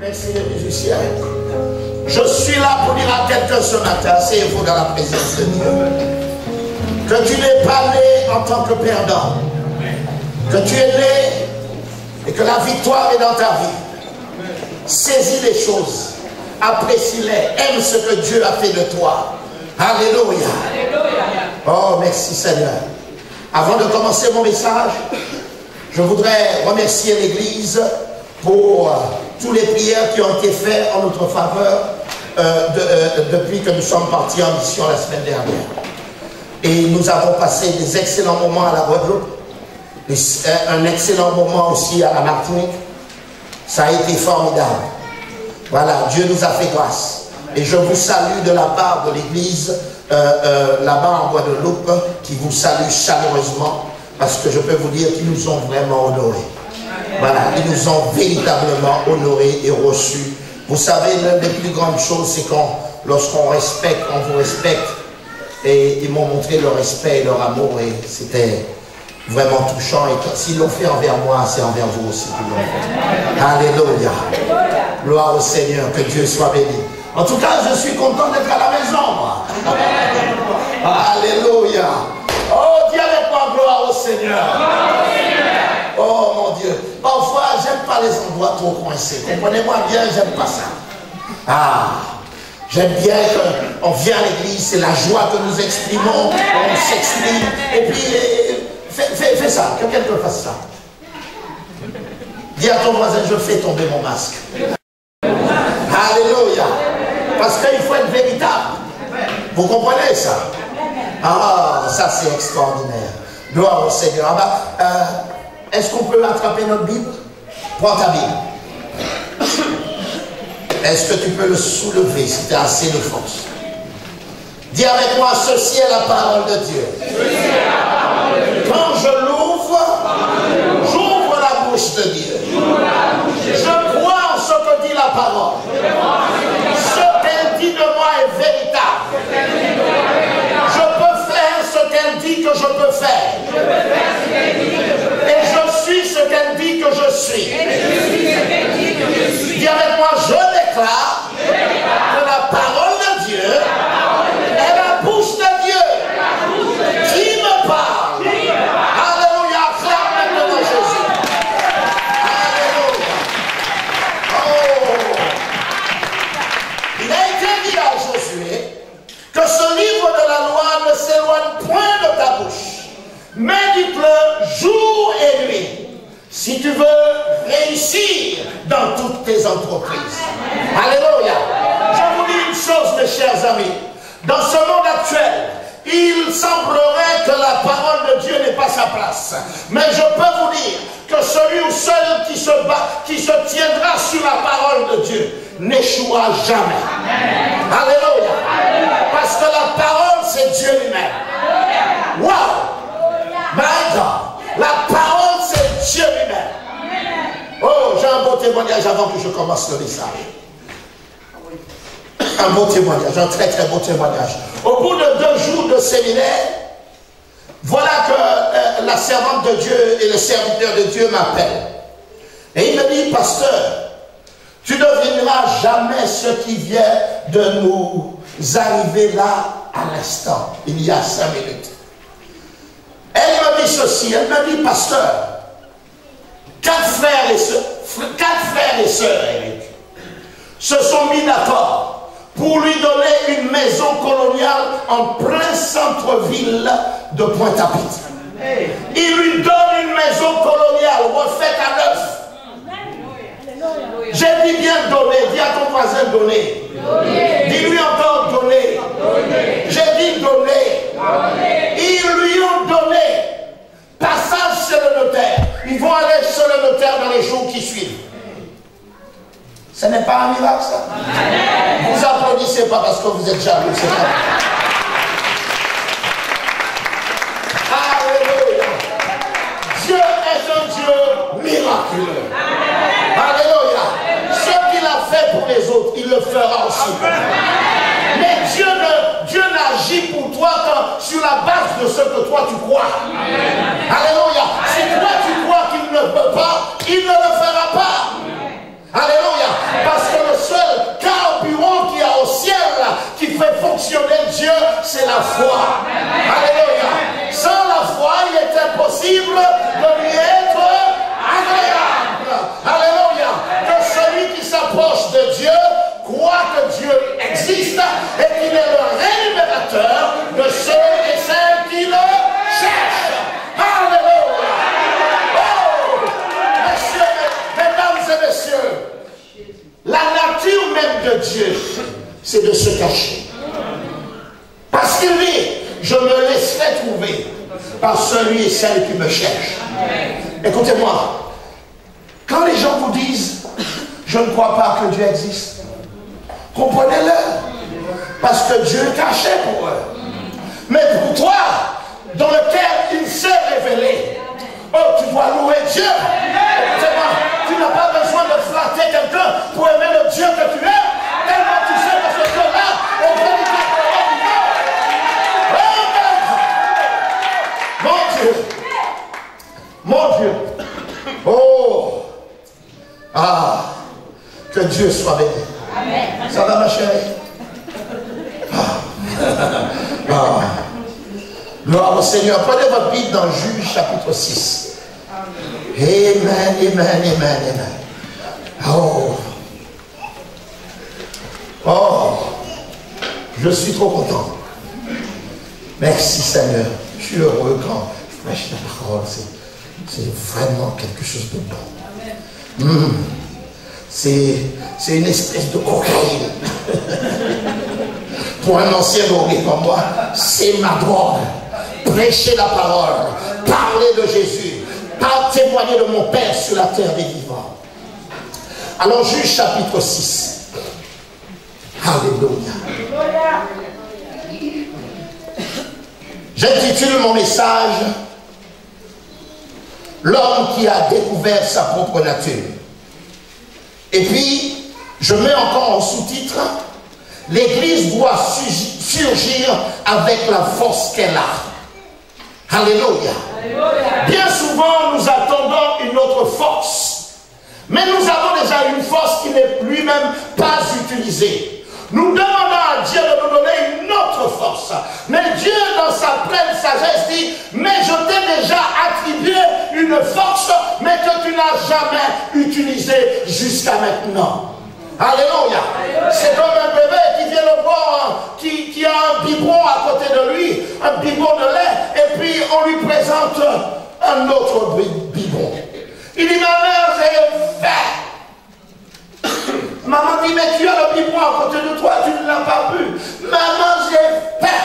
Merci les musiciens. Je suis là pour dire à quelqu'un ce matin, asseyez-vous dans la présence de Dieu, que tu n'es pas né en tant que perdant, que tu es né et que la victoire est dans ta vie. Saisis les choses, apprécie-les, aime ce que Dieu a fait de toi. Alléluia. Oh, merci Seigneur. Avant de commencer mon message, je voudrais remercier l'Église pour tous les prières qui ont été faites en notre faveur depuis que nous sommes partis en mission la semaine dernière. Et nous avons passé des excellents moments à la Guadeloupe, un excellent moment aussi à la Martinique. Ça a été formidable. Voilà, Dieu nous a fait grâce. Et je vous salue de la part de l'Église là-bas en Guadeloupe, qui vous salue chaleureusement, parce que je peux vous dire qu'ils nous ont vraiment honorés. Voilà, ils nous ont véritablement honorés et reçus. Vous savez, l'une des plus grandes choses, c'est quand, lorsqu'on respecte, on vous respecte. Et ils m'ont montré leur respect et leur amour, et c'était vraiment touchant. Et s'ils l'ont fait envers moi, c'est envers vous aussi qu'ils l'ont fait. Alléluia. Gloire au Seigneur, que Dieu soit béni. En tout cas, je suis content d'être à la maison, moi. Alléluia. Oh, dis avec moi, gloire au Seigneur. Oh, mon Dieu. Parfois, j'aime pas les endroits trop coincés. Comprenez-moi bien, j'aime pas ça. Ah, j'aime bien qu'on vient à l'église, c'est la joie que nous exprimons, on s'exprime. Et puis, fais ça, que quelqu'un fasse ça. Dis à ton voisin, je fais tomber mon masque. Alléluia. Parce qu'il faut être véritable. Vous comprenez ça? Ah, ça c'est extraordinaire. Gloire au Seigneur. Est-ce qu'on peut attraper notre Bible? Prends ta Bible. Est-ce que tu peux le soulever si tu as assez de force? Dis avec moi, ceci est la parole de Dieu. Quand je l'ouvre, j'ouvre la bouche de Dieu. Je crois en ce que dit la parole. Ce qu'elle dit de moi est véritable. Je peux faire ce qu'elle dit que je peux faire. Et je suis ce qu'elle dit que je suis. Dis avec moi, je déclare que la parole de Dieu est la bouche de Dieu qui me parle. Alléluia, acclame maintenant Jésus. Alléluia. Oh. Il a été dit à Josué que ce livre de la loi ne s'éloigne point de ta bouche, mais dites-le jour et nuit, si tu veux réussir dans toutes tes entreprises. Alléluia. Je vous dis une chose, mes chers amis. Dans ce monde actuel, il semblerait que la parole de Dieu n'ait pas sa place. Mais je peux vous dire que celui ou celle qui se tiendra sur la parole de Dieu n'échouera jamais. Alléluia. Parce que la parole, c'est Dieu lui-même. Wow! My God! La parole, c'est Dieu lui-même. Oh, j'ai un beau témoignage avant que je commence le message. Un beau témoignage, un très très beau témoignage. Au bout de 2 jours de séminaire, voilà que la servante de Dieu et le serviteur de Dieu m'appellent. Et il me dit, pasteur, tu ne devineras jamais ce qui vient de nous arriver là à l'instant, il y a 5 minutes. Elle me dit ceci, elle me dit, pasteur, 4 frères et sœurs, Eric, se sont mis d'accord pour lui donner une maison coloniale en plein centre-ville de Pointe-à-Pitre. Il lui donne une maison coloniale refaite à neuf. J'ai dit bien donner, dis à ton voisin donner. Dis-lui encore donner. J'ai dit donner. Ils lui ont donné. Passage chez le notaire. Ils vont aller chez le notaire dans les jours qui suivent. Ce n'est pas un miracle, ça? Vous applaudissez pas parce que vous êtes jaloux, c'est ça? Alléluia. Dieu est un Dieu miraculeux. Alléluia. Ce qu'il a fait pour les autres, il le fera aussi pour toi. Mais Dieu n'agit pour toi que sur la base de ce que toi tu crois. Alléluia. Si toi tu crois qu'il ne peut pas, il ne le fera pas. Alléluia. c'est la foi. Alléluia. Sans la foi, il est impossible de lui être agréable. Alléluia. Que celui qui s'approche de Dieu croit que Dieu existe et qu'il est le rémunérateur de ceux et celles qui le cherchent. Alléluia. Oh, messieurs, mesdames et messieurs, la nature même de Dieu, c'est de se cacher. Parce qu'il dit, je me laisserai trouver par celui et celle qui me cherchent. Écoutez-moi, quand les gens vous disent, je ne crois pas que Dieu existe, comprenez-le, parce que Dieu est caché pour eux. Mais pour toi, dans lequel il s'est révélé, oh, tu dois louer Dieu. Écoutez-moi, tu n'as pas besoin de flatter quelqu'un pour aimer le Dieu que tu es, tellement tu sais que ce Dieu-là est véritablement vivant. Mon Dieu, oh, ah, que Dieu soit béni. Amen. Ça va, ma chérie? Ah. Gloire au Seigneur. Prenez votre Bible dans Juge chapitre 6. Amen, amen, amen, amen. Oh. Oh. Je suis trop content. Merci Seigneur. Je suis heureux quand je prêche la parole. C'est vraiment quelque chose de bon. C'est une espèce de cocaïne. Pour un ancien drogué comme moi, c'est ma drogue. Prêcher la parole, parler de Jésus, témoigner de mon Père sur la terre des vivants. Alors, Juge chapitre 6. Alléluia. J'intitule mon message l'homme qui a découvert sa propre nature. Et puis, je mets encore en sous-titre, l'Église doit surgir avec la force qu'elle a. Alléluia. Bien souvent, nous attendons une autre force. Mais nous avons déjà une force qui n'est lui-même pas utilisée. Nous demandons à Dieu de nous donner une autre force. Mais Dieu, dans sa pleine sagesse, dit, mais je t'ai déjà attribué une force, mais que tu n'as jamais utilisée jusqu'à maintenant. Alléluia. C'est comme un bébé qui vient le voir, qui a un biberon à côté de lui, un biberon de lait, et puis on lui présente un autre biberon. Il dit, ma mère, j'ai faim. Maman dit, mais tu as le biberon à côté de toi, tu ne l'as pas vu. Maman, j'ai faim.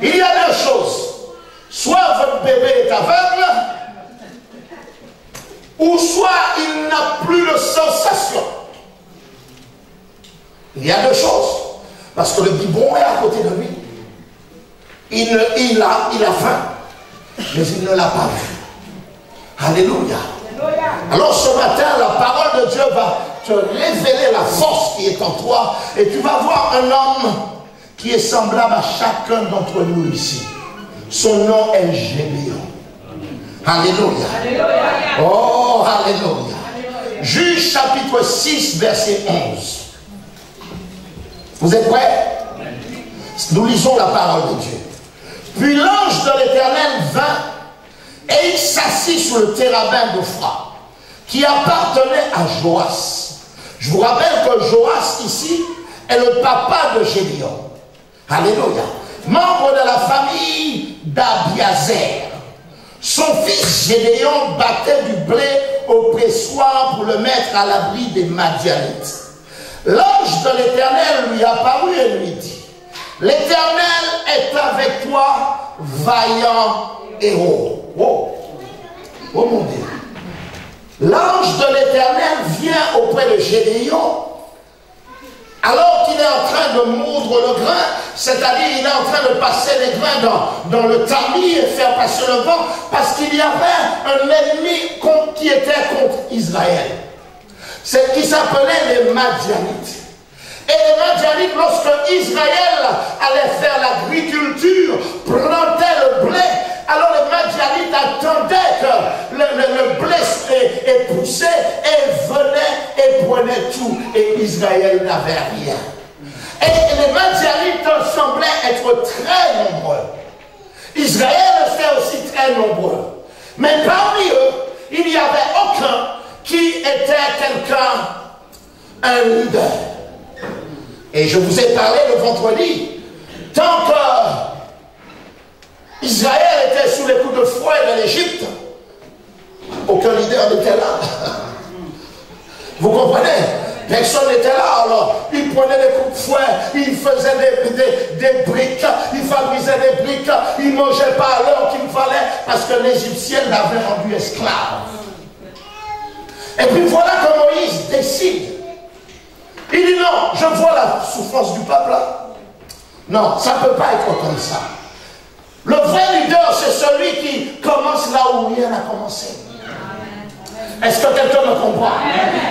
Il y a deux choses. Soit votre bébé est aveugle, ou soit il n'a plus de sensation. Il y a deux choses. Parce que le biberon est à côté de lui. Il a faim, mais il ne l'a pas vu. Alléluia. Alors ce matin, la parole de Dieu va te révéler la force qui est en toi. Et tu vas voir un homme qui est semblable à chacun d'entre nous ici. Son nom est Gédéon. Alléluia. Oh, alléluia. Juge chapitre 6, verset 11. Vous êtes prêts? Nous lisons la parole de Dieu. Puis l'ange de l'Éternel vint et il s'assit sur le térabin d'Ophra qui appartenait à Joas. Je vous rappelle que Joas ici est le papa de Gédéon. Alléluia. Membre de la famille d'Abiazer. Son fils Gédéon battait du blé au pressoir pour le mettre à l'abri des Madianites. L'ange de l'Éternel lui apparut et lui dit, l'Éternel est avec toi, vaillant héros. Oh, oh mon Dieu. L'ange de l'Éternel vient auprès de Gédéon alors qu'il est en train de moudre le grain, c'est-à-dire il est en train de passer les grains dans le tamis et faire passer le vent, parce qu'il y avait un ennemi qui était contre Israël. C'est qui s'appelait les Madianites. Et les Madianites, lorsque Israël allait faire l'agriculture, plantait le blé, alors les Madianites attendaient que le blé est poussé et venait et prenait tout. Et Israël n'avait rien. Et les Madianites semblaient être très nombreux. Israël était aussi très nombreux. Mais parmi eux, il n'y avait aucun qui était quelqu'un, un leader. Et je vous ai parlé le vendredi, tant que Israël était sous les coups de fouet de l'Égypte, aucun leader n'était là. Vous comprenez? Personne n'était là, alors il prenait des coups de fouet, il faisait des briques, il fabriquait des briques, il ne mangeait pas à l'heure qu'il fallait parce que l'Égyptien l'avait rendu esclave. Et puis voilà que Moïse décide. Il dit non, je vois la souffrance du peuple là. Non, ça ne peut pas être comme ça. Le vrai leader, c'est celui qui commence là où rien n'a commencé. Est-ce que quelqu'un me comprend?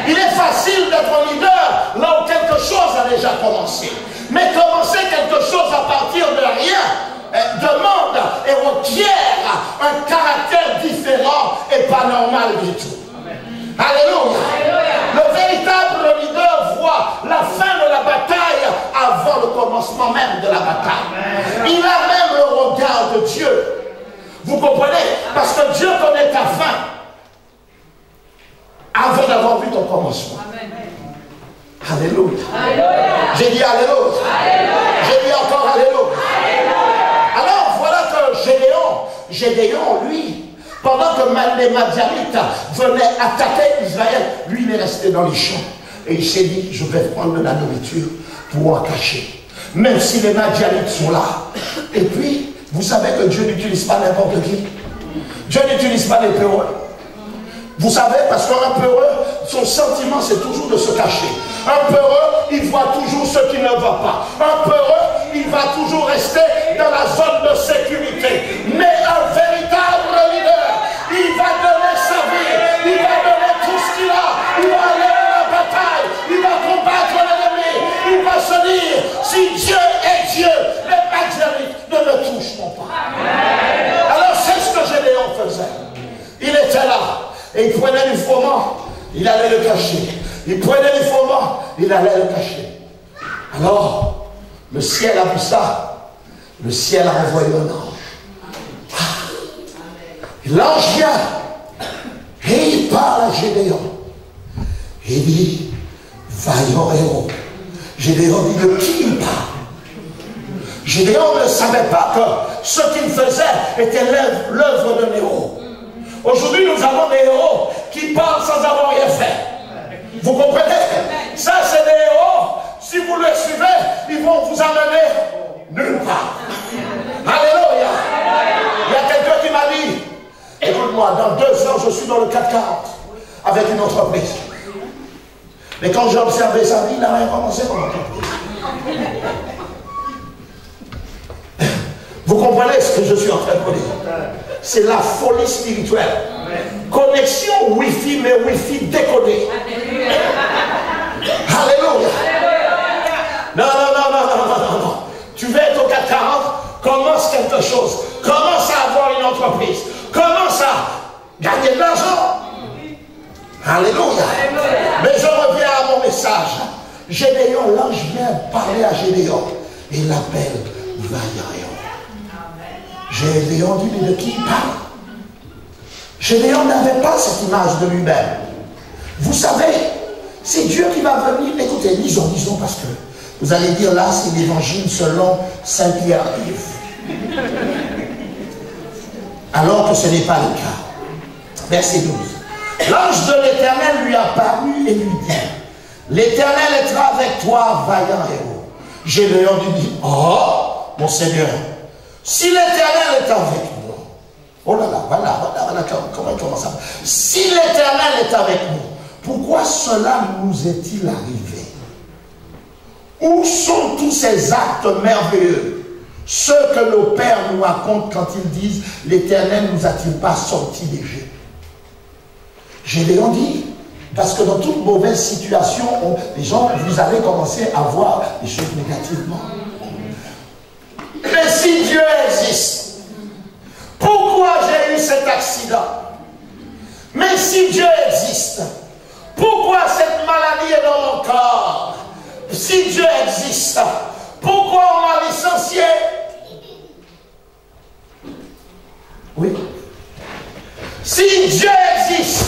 Il est facile d'être un leader là où quelque chose a déjà commencé. Mais commencer quelque chose à partir de rien demande et requiert un caractère différent et pas normal du tout. Alléluia. Le véritable leader voit la fin de la bataille avant le commencement même de la bataille. Il a même le regard de Dieu. Vous comprenez? Parce que Dieu connaît ta fin avant d'avoir vu ton commencement. Alléluia. J'ai dit alléluia. J'ai dit encore alléluia. Alors voilà que Gédéon, lui, pendant que les Madianites venaient attaquer Israël, lui il est resté dans les champs. Et il s'est dit, je vais prendre de la nourriture pour en cacher. Même si les Madianites sont là. Et puis, vous savez que Dieu n'utilise pas n'importe qui. Dieu n'utilise pas les peureux. Vous savez, parce qu'un peureux, son sentiment c'est toujours de se cacher. Un peureux, il voit toujours ce qui ne va pas. Un peureux, il va toujours rester dans la zone de sécurité. Mais un véritable leader, il va donner sa vie, il va donner tout ce qu'il a, il va aller à la bataille, il va combattre l'ennemi, il va se dire, si Dieu est Dieu, les Madianites ne me toucheront pas. Alors c'est ce que Gédéon faisait. Il était là. Et il prenait du froment, il allait le cacher. Il prenait du froment, il allait le cacher. Alors, le ciel a vu ça. Le ciel a envoyé un ange. L'ange vient et il parle à Gédéon. Il dit, vaillant héros. Gédéon dit, de qui il parle? Gédéon ne savait pas que ce qu'il faisait était l'œuvre d'un héros. Aujourd'hui, nous avons des héros qui parlent sans avoir rien fait. Vous comprenez? Ça, c'est des héros. Si vous les suivez, ils vont vous amener nulle part. Alléluia. Il y a quelqu'un qui m'a dit, écoute-moi, dans 2 ans, je suis dans le 440 avec une entreprise. Mais quand j'ai observé sa vie, il n'a rien commencé comme entreprise. Vous comprenez ce que je suis en train de dire? C'est la folie spirituelle. Connexion Wi-Fi, mais Wi-Fi décodé. Alléluia. Non. Tu veux être au 440, commence quelque chose. Commence à avoir une entreprise. Commence à gagner de l'argent. Alléluia. Mais je reviens à mon message. Gédéon, l'ange vient parler à Gédéon. Et il l'appelle vaillant. Gédéon dit, mais de qui il parle? Gédéon n'avait pas cette image de lui-même. Vous savez, c'est Dieu qui va venir. Écoutez, lisons, parce que vous allez dire là, c'est l'évangile selon Saint Pierre-Yves. Alors que ce n'est pas le cas. Verset 12. L'ange de l'Éternel lui apparut et lui dit, l'Éternel est avec toi, vaillant héros. Gédéon lui dit, oh, mon Seigneur, si l'Éternel est avec nous, oh là là, voilà, comment il commence à... Si l'Éternel est avec nous, pourquoi cela nous est-il arrivé? Où sont tous ces actes merveilleux? Ceux que nos pères nous racontent quand ils disent, l'Éternel ne nous a-t-il pas sortis d'Égypte? Gédéon dit, parce que dans toute mauvaise situation, les gens, vous allez commencer à voir les choses négativement. Mais si Dieu existe, pourquoi j'ai eu cet accident? Mais si Dieu existe, pourquoi cette maladie est dans mon corps? Si Dieu existe, Pourquoi on m'a licencié? Oui. Si Dieu existe,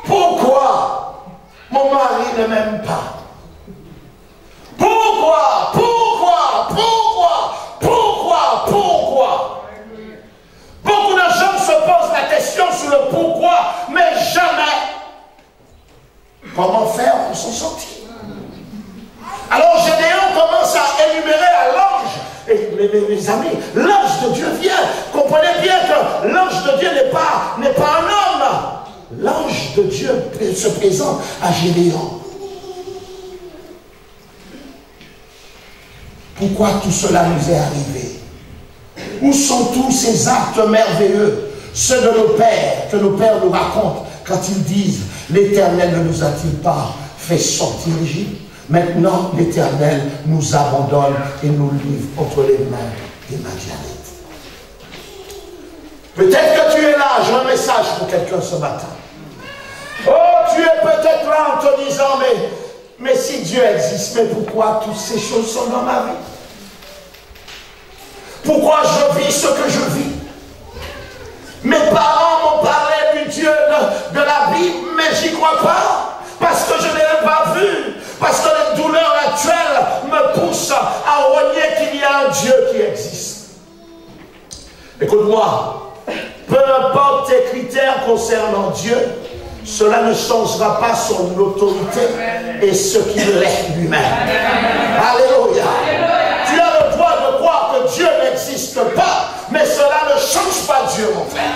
pourquoi mon mari ne m'aime pas? Pourquoi? Beaucoup de gens se posent la question sur le pourquoi, mais jamais comment faire pour s'en sortir. Alors Gédéon commence à énumérer à l'ange. Et mes amis, l'ange de Dieu vient. Comprenez bien que l'ange de Dieu n'est pas un homme. L'ange de Dieu se présente à Gédéon. Pourquoi tout cela nous est arrivé? Où sont tous ces actes merveilleux, ceux de nos pères, que nos pères nous racontent quand ils disent « L'Éternel ne nous a-t-il pas fait sortir d'Égypte? Maintenant, l'Éternel nous abandonne et nous livre entre les mains des Madianites. » Peut-être que tu es là, j'ai un message pour quelqu'un ce matin. Oh, tu es peut-être là en te disant, mais si Dieu existe, mais pourquoi toutes ces choses sont dans ma vie? Pourquoi je vis ce que je vis? Mes parents m'ont parlé du Dieu de la Bible, mais j'y crois pas. Parce que je ne l'ai pas vu. Parce que les douleurs actuelles me poussent à renier qu'il y a un Dieu qui existe. Écoute-moi, peu importe tes critères concernant Dieu, cela ne changera pas son autorité et ce qu'il est lui-même. Alléluia. Tu as le droit de croire que Dieu n'existe pas, mais cela ne change pas Dieu, mon frère.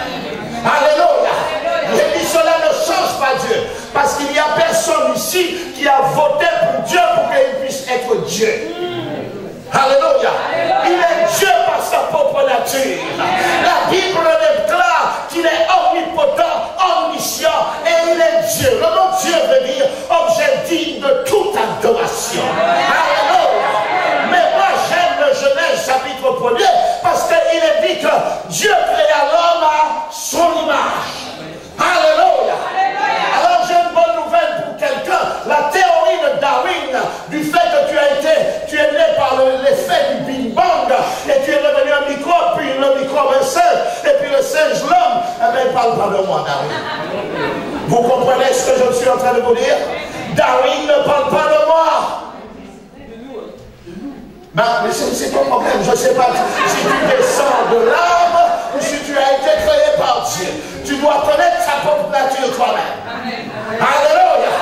Alléluia. J'ai dit cela ne change pas Dieu. Parce qu'il n'y a personne ici qui a voté pour Dieu pour qu'il puisse être Dieu. Alléluia. Il est Dieu par sa propre nature. La Bible déclare qu'il est omnipotent, omniscient, et il est Dieu. Le nom Dieu veut dire objet digne de toute adoration. Alléluia. Mais moi j'aime le Genèse chapitre 1er parce qu'il est dit que Dieu créa l'homme à son image. Alléluia. Alors j'ai une bonne nouvelle pour quelqu'un. La théorie de Darwin, du fait que tu es né par l'effet du Big Bang, et tu es devenu un microbe, puis le microbe un singe, et puis le singe l'homme, eh bien, il ne parle pas de moi, Darwin. Vous comprenez ce que je suis en train de vous dire? Darwin ne parle pas de moi. Ben, mais c'est ton problème. Je ne sais pas si tu descends de l'âme ou si tu as été créé par Dieu. Tu dois connaître ta propre nature toi-même. Alléluia.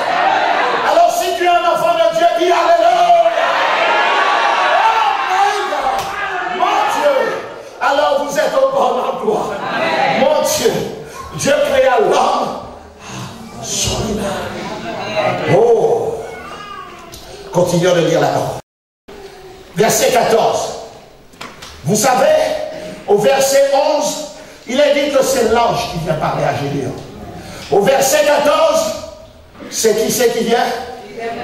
Alors si tu es un enfant de Dieu, dis Alléluia. Oh mon Dieu. Alors vous êtes au bon endroit. Mon Dieu. Dieu créa l'homme à son image. Oh. Continuons de lire la parole. Verset 14. Vous savez, au verset 11, il est dit que c'est l'ange qui vient parler à Gédéon. Au verset 14, c'est qui vient?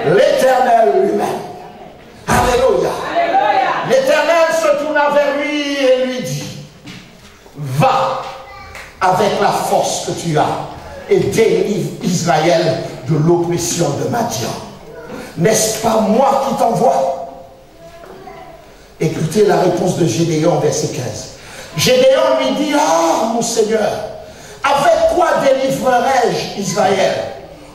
L'Éternel lui-même. Alléluia. L'Éternel se tourna vers lui et lui dit, va avec la force que tu as et délivre Israël de l'oppression de Madian. N'est-ce pas moi qui t'envoie? Écoutez la réponse de Gédéon, verset 15. Gédéon lui dit, ah, mon Seigneur, avec quoi délivrerai-je Israël?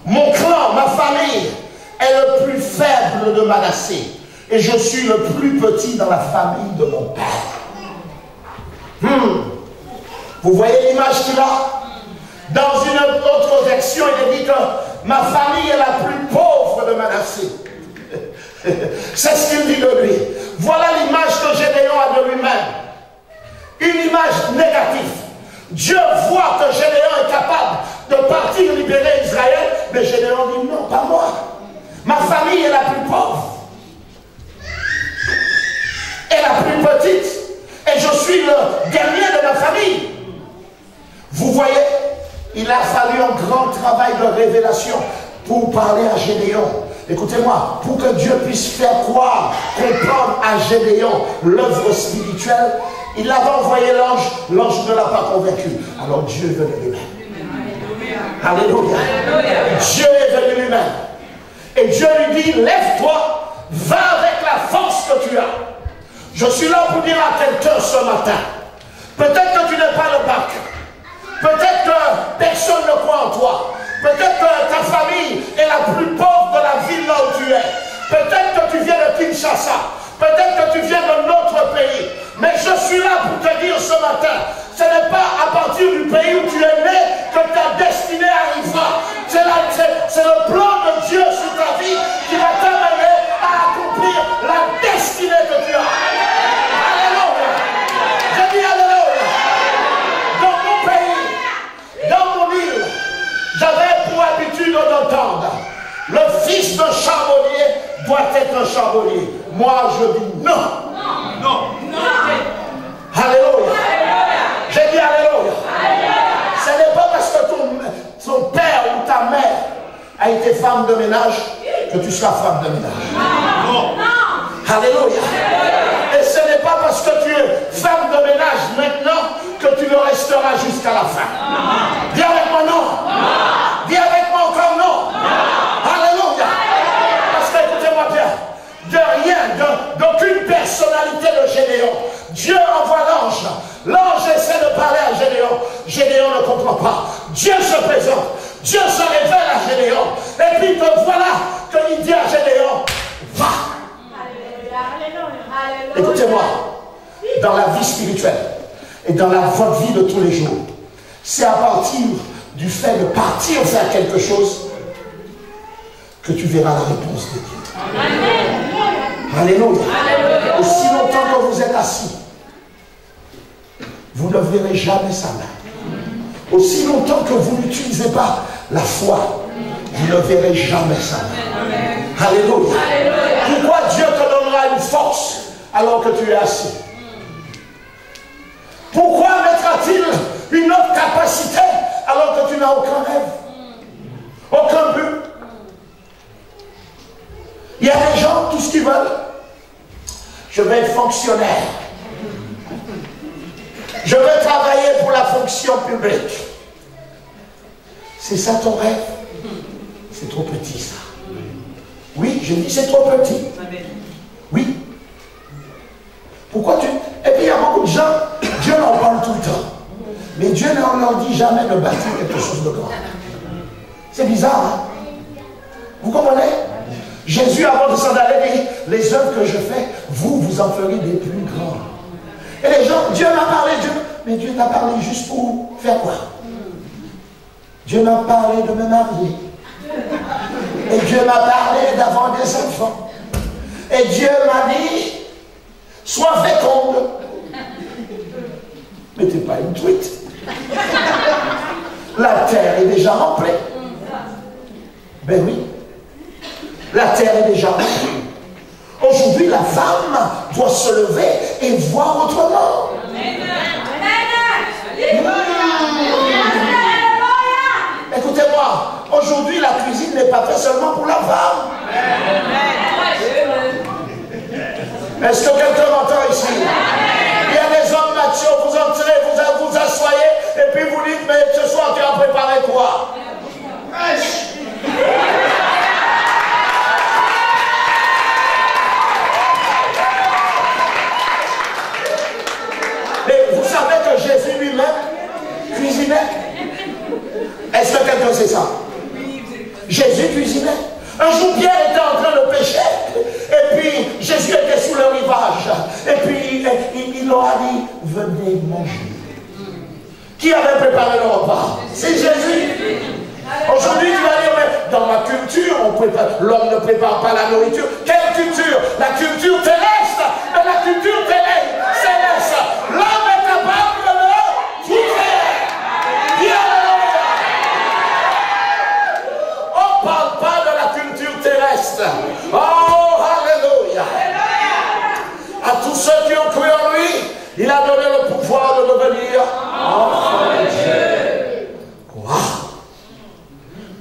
Mon clan, ma famille, est le plus faible de Manassé, et je suis le plus petit dans la famille de mon père. Vous voyez l'image qu'il a? Dans une autre version, il est dit que ma famille est la plus pauvre de Manassé. C'est ce qu'il dit de lui. Voilà l'image que Gédéon a de lui-même. Une image négative. Dieu voit que Gédéon est capable de partir libérer Israël, mais Gédéon dit non, pas moi. Ma famille est la plus pauvre. Et la plus petite. Et je suis le dernier de ma famille. Vous voyez, il a fallu un grand travail de révélation pour parler à Gédéon. Écoutez-moi, pour que Dieu puisse faire croire, comprendre à Gédéon l'œuvre spirituelle, il avait envoyé l'ange, l'ange ne l'a pas convaincu. Alors Dieu est venu lui-même. Alléluia. Dieu est venu lui-même. Et Dieu lui dit, lève-toi, va avec la force que Je suis là pour dire à quelqu'un ce matin, peut-être que tu n'es pas le bac, peut-être que personne ne croit en toi, peut-être que ta famille est la plus pauvre de la ville là où tu es, peut-être que tu viens de Kinshasa, peut-être que tu viens d'un autre pays, mais je suis là pour te dire ce matin, ce n'est pas à partir du pays où tu es né que ta destinée arrivera. C'est le plan de Dieu sur ta vie qui va t'amener à accomplir la destinée que tu as. Alléluia. Je dis alléluia. Dans mon pays, dans mon île, j'avais pour habitude d'entendre, le fils d'un charbonnier doit être un charbonnier. Moi, je dis non. Non. Non. Alléluia. J'ai dit alléluia. Ce n'est pas parce que ton père ou ta mère a été femme de ménage que tu seras femme de ménage. Non. Alléluia. Et ce n'est pas parce que tu es femme de ménage maintenant que tu le resteras jusqu'à la fin. Dis avec moi non. Dis avec moi encore non. Alléluia. Parce que écoutez-moi bien, de rien, d'aucune personnalité de Gédéon, Dieu envoie l'ange. L'ange essaie de parler à Gédéon. Gédéon ne comprend pas. Dieu se présente. Dieu se révèle à Gédéon. Et puis te voilà qu'il dit à Gédéon, va. Écoutez-moi, dans la vie spirituelle et dans votre vie de tous les jours, c'est à partir du fait de partir faire quelque chose que tu verras la réponse de Dieu. Alléluia. Aussi longtemps que vous êtes assis, vous ne verrez jamais sa main. Aussi longtemps que vous n'utilisez pas la foi, vous ne verrez jamais sa main. Alléluia. Pourquoi Dieu te donnera une force alors que tu es assis? Pourquoi mettra-t-il une autre capacité alors que tu n'as aucun rêve, aucun but? Il y a des gens, tout ce qu'ils veulent, je vais être fonctionnaire. Je veux travailler pour la fonction publique. C'est ça ton rêve? C'est trop petit ça. Oui, je dis c'est trop petit. Oui. Pourquoi tu... Et puis il y a beaucoup de gens, Dieu en parle tout le temps. Mais Dieu ne leur dit jamais de bâtir quelque chose de grand. C'est bizarre, hein? Vous comprenez? Jésus, avant de s'en aller, dit, les œuvres que je fais, vous en ferez des plus grands. Et les gens, Dieu m'a parlé, mais Dieu t'a parlé juste pour faire quoi? Dieu m'a parlé de me marier. Et Dieu m'a parlé d'avoir des enfants. Et Dieu m'a dit, sois féconde. Mais t'es pas une truite. La terre est déjà remplie. Ben oui. La terre est déjà remplie. Aujourd'hui, la femme doit se lever et voir autrement. Écoutez-moi, aujourd'hui, la cuisine n'est pas faite seulement pour la femme. Est-ce que quelqu'un m'entend ici? Il y a des hommes machos, vous entrez, vous assoyez, et puis vous dites, mais ce soir, tu as préparé quoi? Et vous savez que Jésus lui-même cuisinait? Est-ce que quelqu'un sait ça? Jésus cuisinait. Un jour, Pierre était en train de pêcher, et puis Jésus était sous le rivage, et puis il leur a dit, venez manger. Qui avait préparé le repas? C'est Jésus. Aujourd'hui, tu vas dire, mais dans ma culture, l'homme ne prépare pas la nourriture. Quelle culture? La culture terrestre. Mais la culture céleste, l'homme est capable de le trouver. Dis alléluia. On ne parle pas de la culture terrestre. Oh, alléluia. À tous ceux qui ont cru en lui, il a donné le pouvoir de devenir enfant de Dieu. Wow.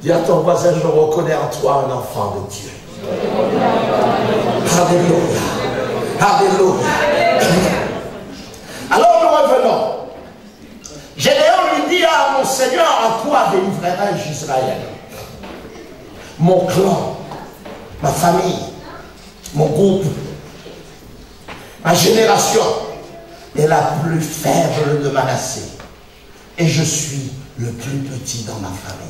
Dis à ton voisin, je reconnais en toi un enfant de Dieu. Alléluia. Alléluia. Alors nous revenons. Gédéon lui dit à mon Seigneur, à quoi délivrerai-je Israël? Mon clan, ma famille, mon groupe. Ma génération est la plus faible de Manassé. Et je suis le plus petit dans ma famille.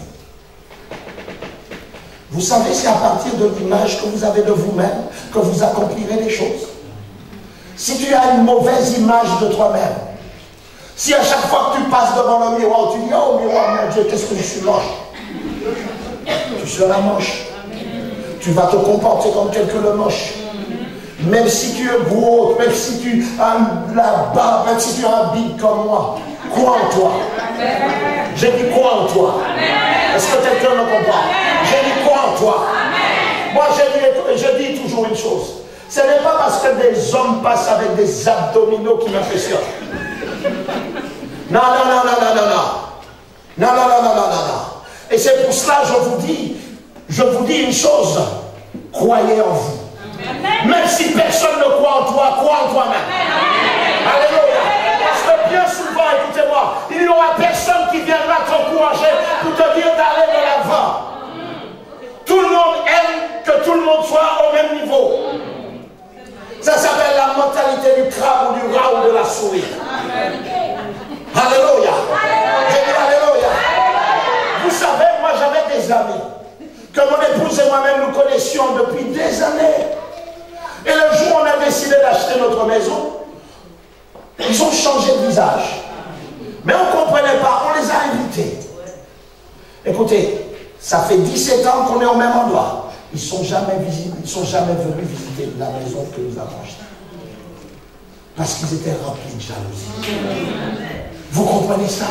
Vous savez, c'est à partir de l'image que vous avez de vous-même que vous accomplirez les choses. Si tu as une mauvaise image de toi-même, si à chaque fois que tu passes devant le miroir, tu dis « Oh miroir, mon Dieu, qu'est-ce que je suis moche ?» Tu seras moche. Tu vas te comporter comme quelqu'un de moche. Même si tu es gros, même si tu as la barbe, même si tu as un bide comme moi, crois en toi. J'ai dit crois en toi. Est-ce que quelqu'un me comprend? J'ai dit crois en toi. Moi, je dis toujours une chose. Ce n'est pas parce que des hommes passent avec des abdominaux qui m'impressionnent. Non, non, non, non, non, non, non. Non, non, non, non, non, non. Et c'est pour cela que je vous dis une chose. Croyez en vous. Même si personne ne croit en toi, crois en toi-même. Alléluia. Parce que bien souvent, écoutez-moi, il n'y aura personne qui viendra t'encourager pour te dire d'aller de l'avant. Tout le monde aime que tout le monde soit au même niveau. Ça s'appelle la mentalité du crabe ou du rat ou de la souris. Alléluia. J'ai dit alléluia. Vous savez, moi j'avais des amis que mon épouse et moi-même nous connaissions depuis des années. Et le jour où on a décidé d'acheter notre maison, ils ont changé de visage. Mais on ne comprenait pas, on les a invités. Écoutez, ça fait 17 ans qu'on est au même endroit. Ils ne sont jamais visibles, ils ne sont jamais venus visiter la maison que nous avons achetée. Parce qu'ils étaient remplis de jalousie. Vous comprenez ça?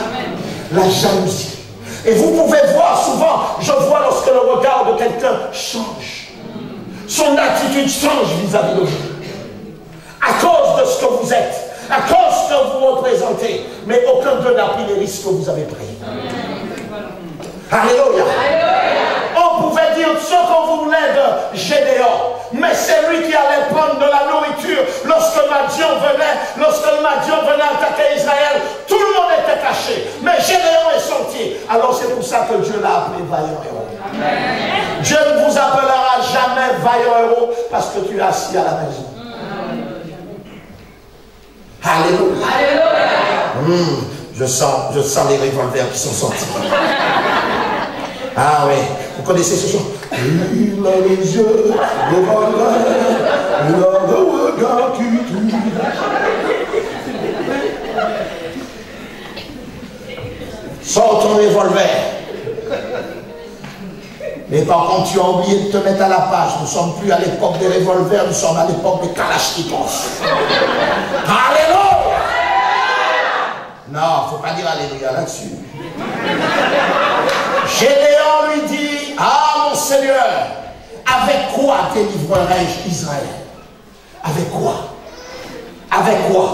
La jalousie. Et vous pouvez voir souvent, je vois lorsque le regard de quelqu'un change. Son attitude change vis-à-vis de vous. À cause de ce que vous êtes, à cause de ce que vous représentez. Mais aucun d'eux n'a pris les risques que vous avez pris. Alléluia. On pouvait dire ce qu'on voulait de Gédéon, mais c'est lui qui allait prendre de la nourriture lorsque Madian venait attaquer Israël. Tout le monde était caché, mais Gédéon est sorti. Alors c'est pour ça que Dieu l'a appelé vaillant héros. Amen. Dieu ne vous appellera jamais vaillant héros parce que tu es assis à la maison. Alléluia. Alléluia. Je sens les revolvers qui sont sortis. Ah oui, vous connaissez ce chant? Il a les yeux devant il a le regard qui tue. Sors ton revolver. Mais par contre, tu as oublié de te mettre à la page. Nous ne sommes plus à l'époque des revolvers, nous sommes à l'époque des Kalachnikov. Alléluia! Non, il ne faut pas dire Alléluia là-dessus. Gédéon lui dit, ah mon Seigneur, avec quoi délivrerai-je Israël? Avec quoi? Avec quoi?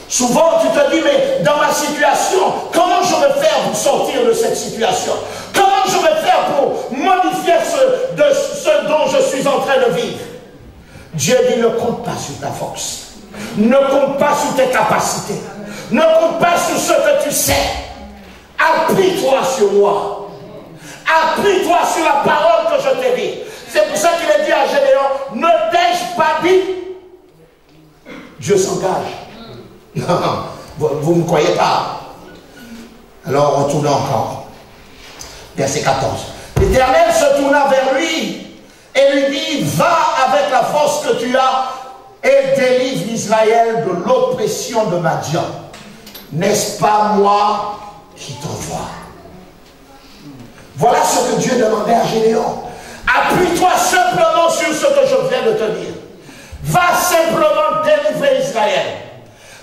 Souvent tu te dis, mais dans ma situation, comment je vais faire pour sortir de cette situation? Comment je vais faire pour modifier ce dont je suis en train de vivre? Dieu dit, ne compte pas sur ta force. Ne compte pas sur tes capacités. Ne compte pas sur ce que tu sais. Appuie-toi sur moi. Appuie-toi sur la parole que je t'ai dit. C'est pour ça qu'il a dit à Gédéon, ne t'ai-je pas dit? Dieu s'engage. Non, vous ne croyez pas. Alors retournons encore. Verset 14. L'Éternel se tourna vers lui et lui dit, va avec la force que tu as et délivre Israël de l'oppression de Madian. N'est-ce pas moi qui t'envoie? Voilà ce que Dieu demandait à Gédéon. Appuie-toi simplement sur ce que je viens de te dire. Va simplement délivrer Israël.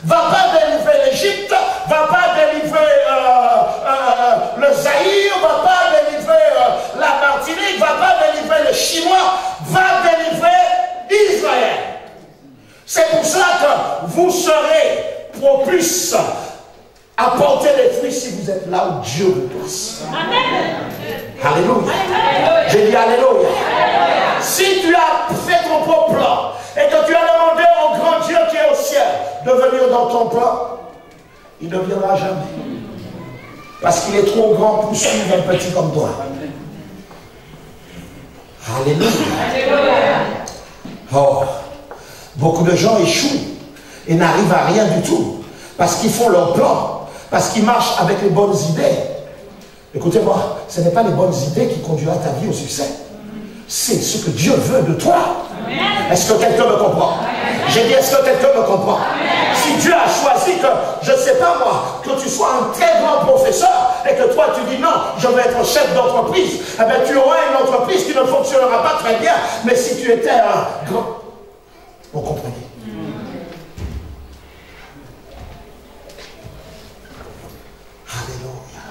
Va pas délivrer l'Égypte, va pas délivrer le Zaïre, va pas délivrer la Martinique, va pas délivrer le Chinois, va délivrer Israël. C'est pour ça que vous serez propice à porter les fruits si vous êtes là où Dieu vous place. Amen. Alléluia. J'ai dit alléluia. Si tu as fait ton propre plan et que tu as demandé au grand Dieu qui est au ciel de venir dans ton plan, il ne viendra jamais. Parce qu'il est trop grand pour suivre un petit comme toi. Alléluia. Oh, beaucoup de gens échouent et n'arrivent à rien du tout. Parce qu'ils font leur plan. Parce qu'ils marchent avec les bonnes idées. Écoutez-moi, ce n'est pas les bonnes idées qui conduiront ta vie au succès. C'est ce que Dieu veut de toi. Est-ce que quelqu'un me comprend? J'ai dit, est-ce que quelqu'un me comprend? Si Dieu a choisi que, je ne sais pas moi, que tu sois un très grand professeur et que toi tu dis non, je veux être chef d'entreprise, eh bien tu auras une entreprise qui ne fonctionnera pas très bien. Mais si tu étais un grand... Vous comprenez?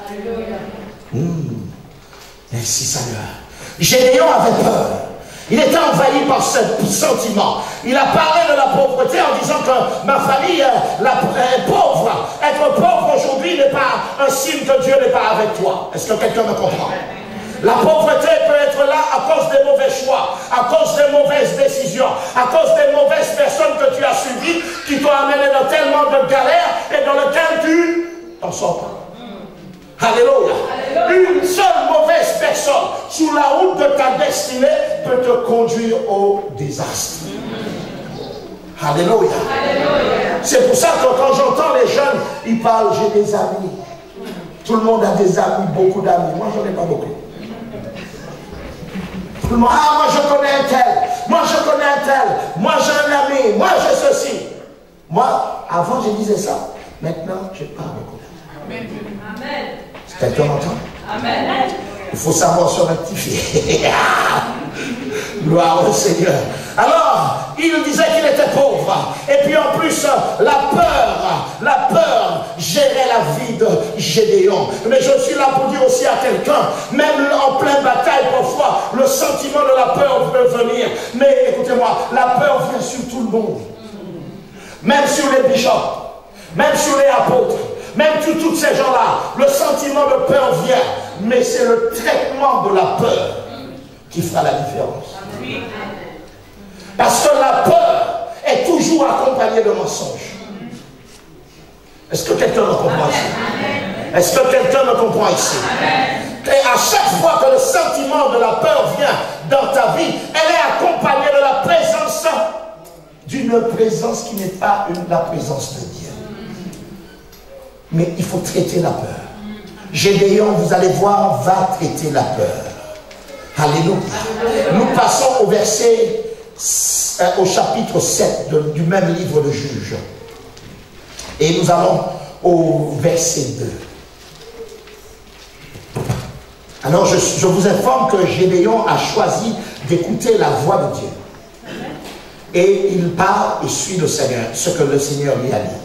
Alléluia. Merci Seigneur. Gédéon avait peur. Il était envahi par ce sentiment. Il a parlé de la pauvreté en disant que ma famille est pauvre. Être pauvre aujourd'hui n'est pas un signe que Dieu n'est pas avec toi. Est-ce que quelqu'un me comprend? La pauvreté peut être là à cause des mauvais choix, à cause des mauvaises décisions, à cause des mauvaises personnes que tu as suivies, qui t'ont amené dans tellement de galères et dans lesquelles tu t'en sors pas. Alléluia. Une seule mauvaise personne sur la route de ta destinée peut te conduire au désastre. Alléluia. C'est pour ça que quand j'entends les jeunes, ils parlent, j'ai des amis. Tout le monde a des amis, beaucoup d'amis. Moi, j'en ai pas beaucoup. Tout le monde, ah, moi je connais un tel, moi je connais un tel, moi j'ai un ami, moi j'ai ceci. Moi, avant je disais ça. Maintenant, je parle beaucoup d'amis. Amen. Quelqu'un m'entend? Amen. Il faut savoir se rectifier. Gloire au Seigneur. Alors, il disait qu'il était pauvre. Et puis en plus, la peur gérait la vie de Gédéon. Mais je suis là pour dire aussi à quelqu'un, même en pleine bataille, parfois, le sentiment de la peur peut venir. Mais écoutez-moi, la peur vient sur tout le monde. Même sur les bishops, même sur les apôtres. Même sur tous ces gens-là, le sentiment de peur vient, mais c'est le traitement de la peur qui fera la différence. Parce que la peur est toujours accompagnée de mensonges. Est-ce que quelqu'un me comprend ici? Est-ce que quelqu'un me comprend ici? Et à chaque fois que le sentiment de la peur vient dans ta vie, elle est accompagnée de la présence, d'une présence qui n'est pas la présence de Dieu. Mais il faut traiter la peur. Gédéon, vous allez voir, va traiter la peur. Alléluia. Nous passons au verset, au chapitre 7 du même livre de Juges. Et nous allons au verset 2. Alors je vous informe que Gédéon a choisi d'écouter la voix de Dieu. Et il part et suit le Seigneur, ce que le Seigneur lui a dit.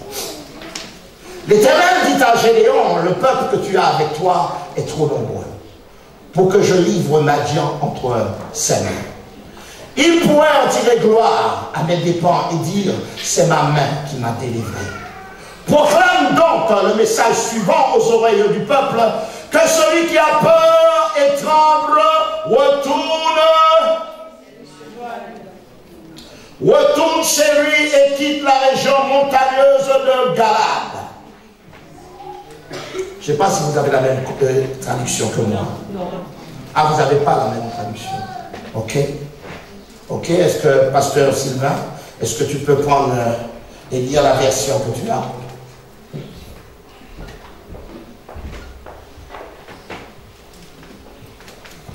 L'Éternel dit à Gédéon, le peuple que tu as avec toi est trop nombreux pour que je livre Madian entre ses mains. Il pourrait en tirer gloire à mes dépens et dire, c'est ma main qui m'a délivré. Proclame donc le message suivant aux oreilles du peuple, que celui qui a peur et tremble retourne chez lui et quitte la région montagneuse de Galade. Je ne sais pas si vous avez la même traduction que moi. Non. Ah, vous n'avez pas la même traduction. Ok. Ok, est-ce que, pasteur Sylvain, est-ce que tu peux prendre et lire la version que tu as?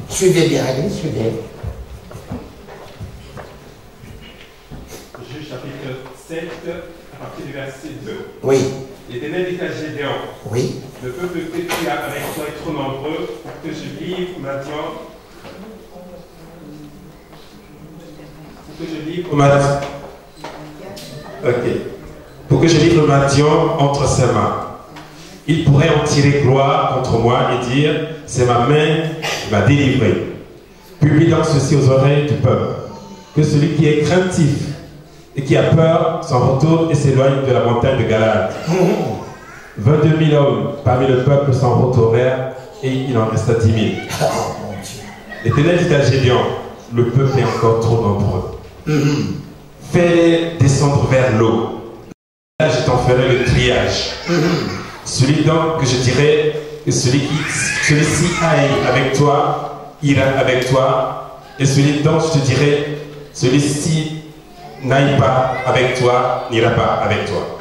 Suivez bien, allez, suivez. Juge chapitre 7, à partir du verset 2. Oui. L'Éternel dit à Gédéon, oui. Le peuple que tu as avec toi est trop nombreux pour que je livre Madian. Pour que je livre Madian entre ses mains. Il pourrait en tirer gloire contre moi et dire, c'est ma main qui m'a délivré. Publie donc ceci aux oreilles du peuple, que celui qui est craintif et qui a peur s'en retourne et s'éloigne de la montagne de Galade. 22 000 hommes parmi le peuple s'en retournèrent et il en resta 10 000. L'Éternel dit à Gédéon, le peuple est encore trop nombreux. Fais-les descendre vers l'eau. Là, je t'en ferai le triage. Celui donc que je dirai que celui-ci aille avec toi, ira avec toi. Et celui dont je te dirai, celui-ci n'aille pas avec toi, n'ira pas avec toi.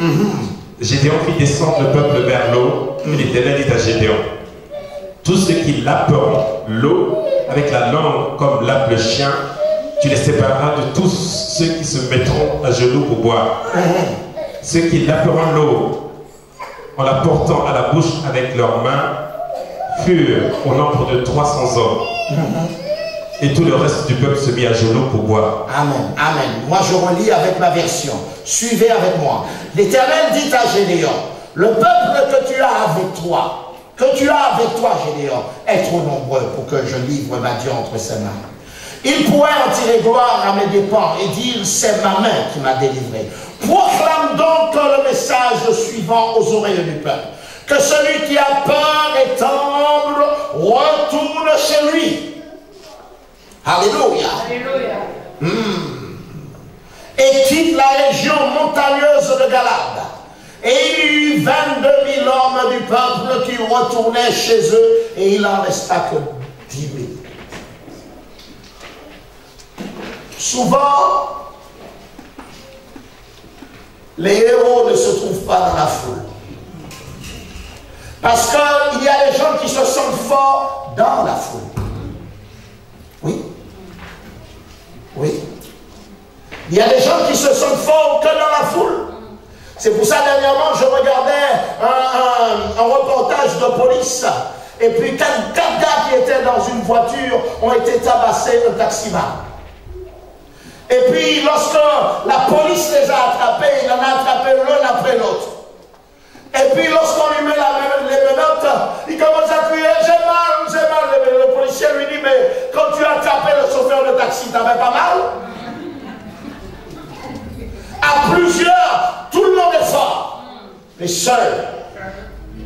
Gédéon fit descendre le peuple vers l'eau, et l'Éternel dit à Gédéon, tous ceux qui lapperont l'eau avec la langue comme lappe le chien, tu les sépareras de tous ceux qui se mettront à genoux pour boire. Ceux qui lapperont l'eau en la portant à la bouche avec leurs mains furent au nombre de 300 hommes. Et tout le reste du peuple se mit à genoux pour boire. Amen, amen. Moi je relis avec ma version. Suivez avec moi. L'Éternel dit à Gédéon, le peuple que tu as avec toi, Gédéon, est trop nombreux pour que je livre ma Dieu entre ses mains. Il pourrait en tirer gloire à mes dépens et dire, c'est ma main qui m'a délivré. Proclame donc le message suivant aux oreilles du peuple. Que celui qui a peur et tremble retourne chez lui. Alléluia. Alléluia. Et quitte la région montagneuse de Galade. Et il y eut 22 000 hommes du peuple qui retournaient chez eux, et il en resta que 10 000. Souvent, les héros ne se trouvent pas dans la foule. Parce qu'il y a des gens qui se sentent forts dans la foule. Oui. Oui. Il y a des gens qui se sentent forts que dans la foule. C'est pour ça, dernièrement, je regardais un reportage de police. Et puis, 4 gars qui étaient dans une voiture ont été tabassés, un taximan. Et puis, lorsque la police les a attrapés, il en a attrapé l'un après l'autre. Et puis, lorsqu'on lui met les menottes, il commence à crier, j'ai mal, j'ai mal. Le policier lui dit, mais quand tu as attrapé le chauffeur de taxi, t'avais pas mal? À plusieurs, tout le monde est fort. Mais seuls,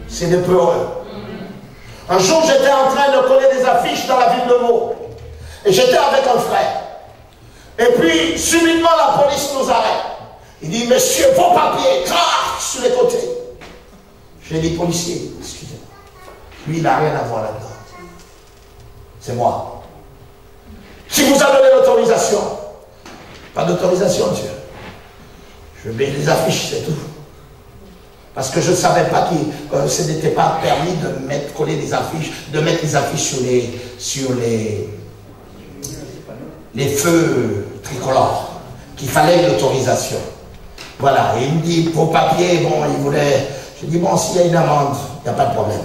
c'est des peureux. Un jour, j'étais en train de coller des affiches dans la ville de Meaux. Et j'étais avec un frère. Et puis, subitement, la police nous arrête. Il dit, monsieur, vos papiers, crac, sur les côtés. J'ai dit, policier, excusez-moi. Lui, il n'a rien à voir là-dedans. C'est moi. Qui vous a donné l'autorisation? Pas d'autorisation, monsieur. Je mets les affiches, c'est tout. Parce que je ne savais pas que ce n'était pas permis de coller des affiches, de mettre les affiches sur les feux tricolores, qu'il fallait une autorisation. Voilà, et il me dit, pour papier, bon, il voulait... Je dis, bon, s'il y a une amende, il n'y a pas de problème.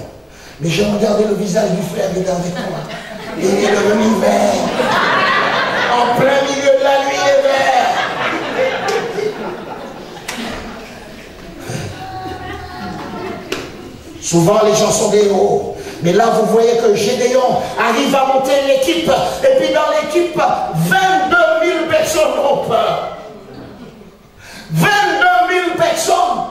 Mais j'ai regardé le visage du frère qui était avec moi. Il est devenu vert. En plein milieu de la nuit, il est vert. Souvent, les gens sont des héros. Mais là, vous voyez que Gédéon arrive à monter l'équipe. Et puis dans l'équipe, 22 000 personnes ont peur. 22 000 personnes.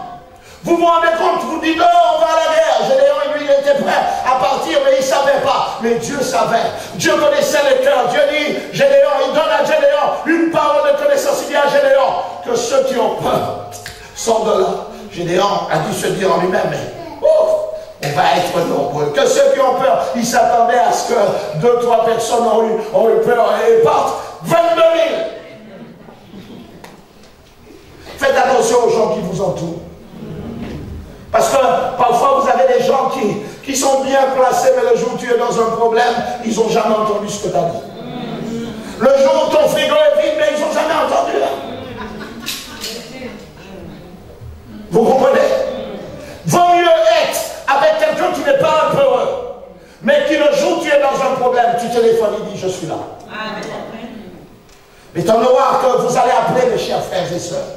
Vous vous rendez compte, vous dites, non, on va à la guerre. Gédéon, lui, il était prêt à partir, mais il ne savait pas. Mais Dieu savait. Dieu connaissait les cœurs. Dieu dit, Gédéon, il donne à Gédéon une parole de connaissance. Il dit à Gédéon que ceux qui ont peur sont de là. Gédéon a dû se dire en lui-même, mais on va être nombreux. Que ceux qui ont peur, ils s'attendaient à ce que 2-3 personnes ont eu peur et partent. 22 000. Faites attention aux gens qui vous entourent. Parce que parfois vous avez des gens qui sont bien placés, mais le jour où tu es dans un problème, ils n'ont jamais entendu ce que tu as dit. Le jour où ton frigo est vide, mais ils n'ont jamais entendu. Vous comprenez? Vaut mieux être avec quelqu'un qui n'est pas un peureux, mais qui le jour où tu es dans un problème, tu téléphones, il dit je suis là. Mais t'en voir que vous allez appeler mes chers frères et sœurs.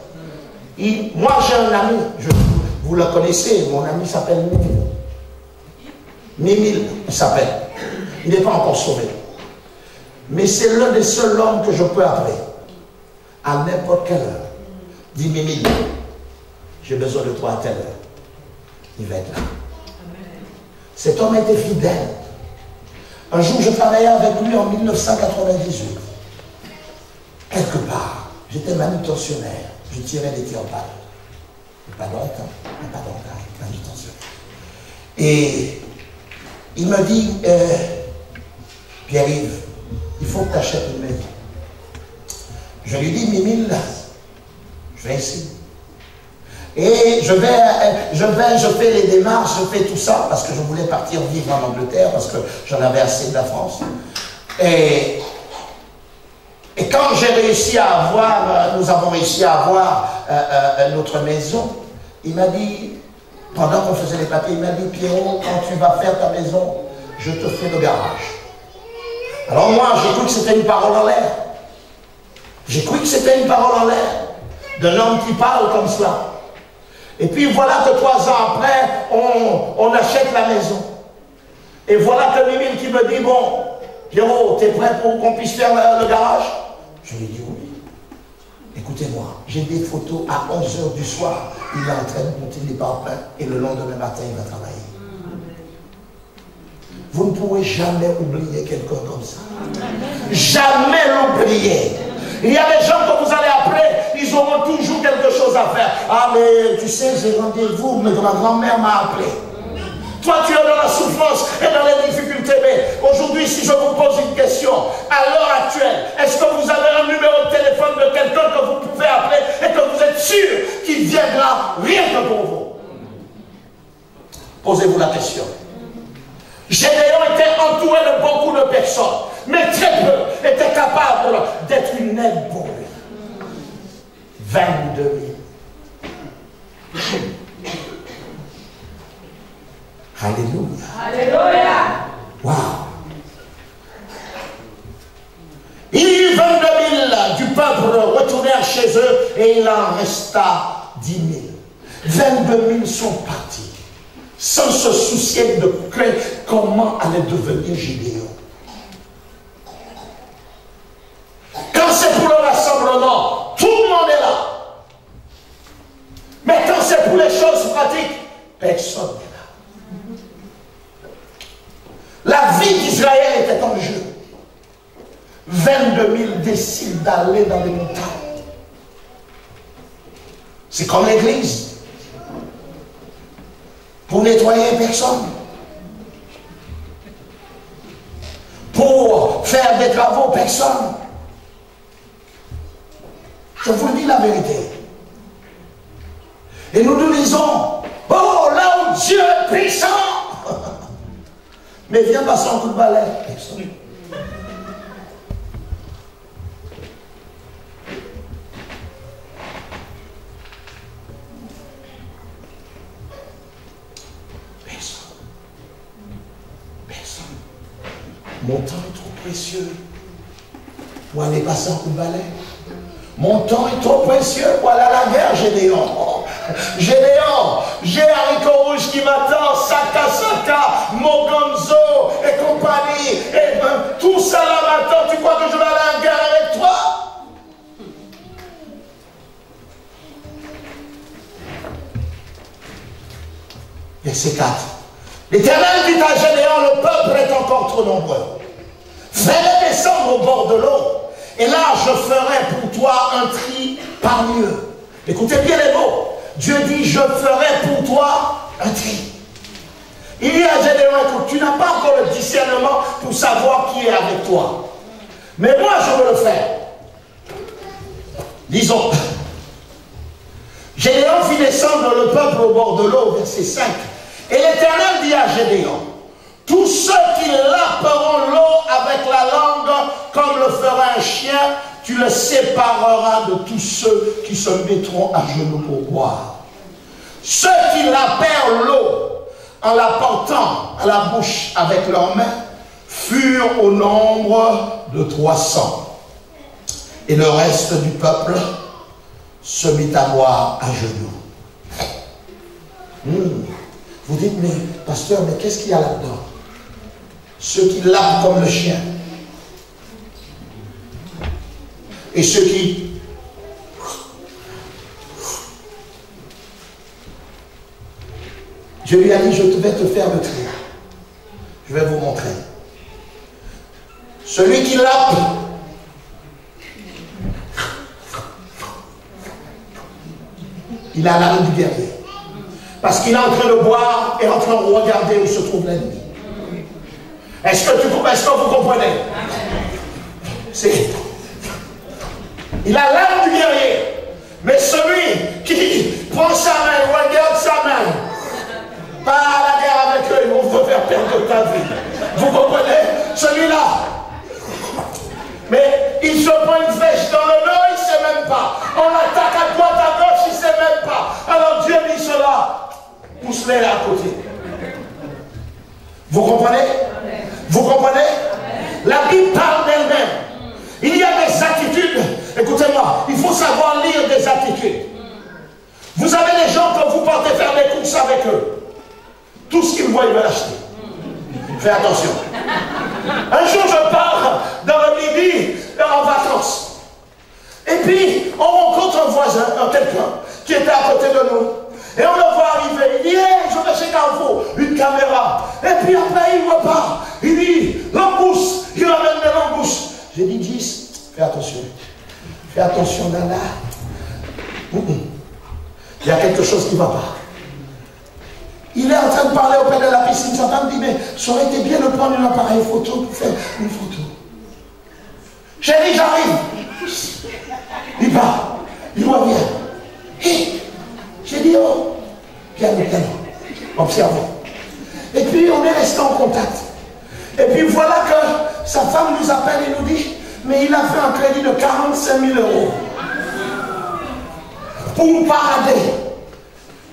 Moi j'ai un ami, vous le connaissez, mon ami s'appelle Mimile. Mimile, il s'appelle. Il n'est pas encore sauvé. Mais c'est l'un des seuls hommes que je peux appeler. À n'importe quelle heure. Dis Mimile, j'ai besoin de toi à telle heure. Il va être là. Cet homme était fidèle. Un jour, je travaillais avec lui en 1998. Quelque part, j'étais manutentionnaire. Je tirais des tirs-balles. Pas longtemps, manutentionnaire. Et il me dit, Pierre-Yves, il faut que tu achètes une maison. Je lui dis, Mimile, Je vais essayer. Et je fais les démarches, je fais tout ça parce que je voulais partir vivre en Angleterre, parce que j'en avais assez de la France. Et quand j'ai réussi à avoir, nous avons réussi à avoir notre maison, il m'a dit, pendant qu'on faisait les papiers, il m'a dit, Pierrot, quand tu vas faire ta maison, je te fais le garage. Alors moi, j'ai cru que c'était une parole en l'air. J'ai cru que c'était une parole en l'air d'un homme qui parle comme cela. Et puis voilà que 3 ans après, on achète la maison. Et voilà que Mimile qui me dit, bon, Pierrot, t'es prêt pour qu'on puisse faire le garage? Je lui dis oui. Écoutez-moi, j'ai des photos à 11 h du soir. Il est en train de monter les parpaings et le lendemain matin, il va travailler. Vous ne pourrez jamais oublier quelqu'un comme ça. Jamais l'oublier. Il y a des gens que vous allez appeler, ils auront toujours quelque chose à faire. Ah mais tu sais, j'ai rendez-vous, mais ma grand-mère m'a appelé. Toi tu es dans la souffrance et dans les difficultés, mais aujourd'hui si je vous pose une question, à l'heure actuelle, est-ce que vous avez un numéro de téléphone de quelqu'un que vous pouvez appeler et que vous êtes sûr qu'il viendra rien que pour vous? Posez-vous la question. Gédéon était entouré de beaucoup de personnes, mais très peu étaient capables d'être une aide pour lui. 22 000. Alléluia. Alléluia. Wow. Il y eut 22 000 du peuple retournèrent chez eux et il en resta 10 000. 22 000 sont partis sans se soucier de comment allait devenir Gédéon. Quand c'est pour le rassemblement, tout le monde est là. Mais quand c'est pour les choses pratiques, personne n'est là. La vie d'Israël était en jeu. 22 000 décident d'aller dans les montagnes. C'est comme l'église. Pour nettoyer personne. Pour faire des travaux, personne. Je vous dis la vérité. Et nous nous disons, oh là où Dieu est puissant. Mais viens passer un coup de balai. Personne. Mon temps est trop précieux pour aller passer un coup de balai. Mon temps est trop précieux pour aller à la guerre, Gédéon. Gédéon, j'ai haricot rouge qui m'attend, Saka, Mogonzo et compagnie. Et tout ça là m'attend. Tu crois que je vais aller à la guerre avec toi? Verset 4. L'Éternel dit à Gédéon, le peuple est encore trop nombreux. Fais-les descendre au bord de l'eau. Et là, je ferai pour toi un tri parmi eux. Écoutez bien les mots. Dieu dit, je ferai pour toi un tri. Il dit à Gédéon, écoute, tu n'as pas encore le discernement pour savoir qui est avec toi. Mais moi, je veux le faire. Disons, Gédéon fit descendre le peuple au bord de l'eau, verset 5. Et l'Éternel dit à Gédéon, tous ceux qui laperont l'eau avec la langue, comme le fera un chien, tu le sépareras de tous ceux qui se mettront à genoux pour boire. Ceux qui lapèrent l'eau en la portant à la bouche avec leurs mains furent au nombre de 300. Et le reste du peuple se mit à boire à genoux. Vous dites, mais pasteur, mais qu'est-ce qu'il y a là-dedans? Ceux qui lapent comme le chien. Et ceux qui... Je lui ai dit, je vais te faire le tri. Je vais vous montrer. Celui qui lape, il a l'âme du guerrier. Parce qu'il est en train de boire et en train de regarder où se trouve l'ennemi. Est-ce que vous comprenez? Il a l'âme du guerrier. Mais celui comprenez? Vous comprenez? La Bible parle d'elle-même. Il y a des attitudes. Écoutez-moi, il faut savoir lire des attitudes. Vous avez des gens que vous partez faire des courses avec eux. Tout ce qu'ils voient, ils veulent acheter. Fais attention. Un jour, je pars dans le midi en vacances. Et puis, on rencontre un voisin, quelqu'un qui était à côté de nous. Et on le voit arriver. Il dit, hey, je vais chez Carrefour, une caméra. Et puis après, il repart. Il dit, langouste. Il ramène des langoustes. J'ai dit, 10, fais attention. Fais attention, Nana. Il y a quelque chose qui ne va pas. Il est en train de parler au père de la piscine. Sa femme dit, mais ça aurait été bien de prendre un appareil photo pour faire une photo. Chérie, j'arrive. Il part. Il revient. Hé, j'ai dit, oh, piano, observons. Et puis, on est resté en contact. Et puis, voilà que sa femme nous appelle et nous dit, mais il a fait un crédit de 45 000 € pour parader.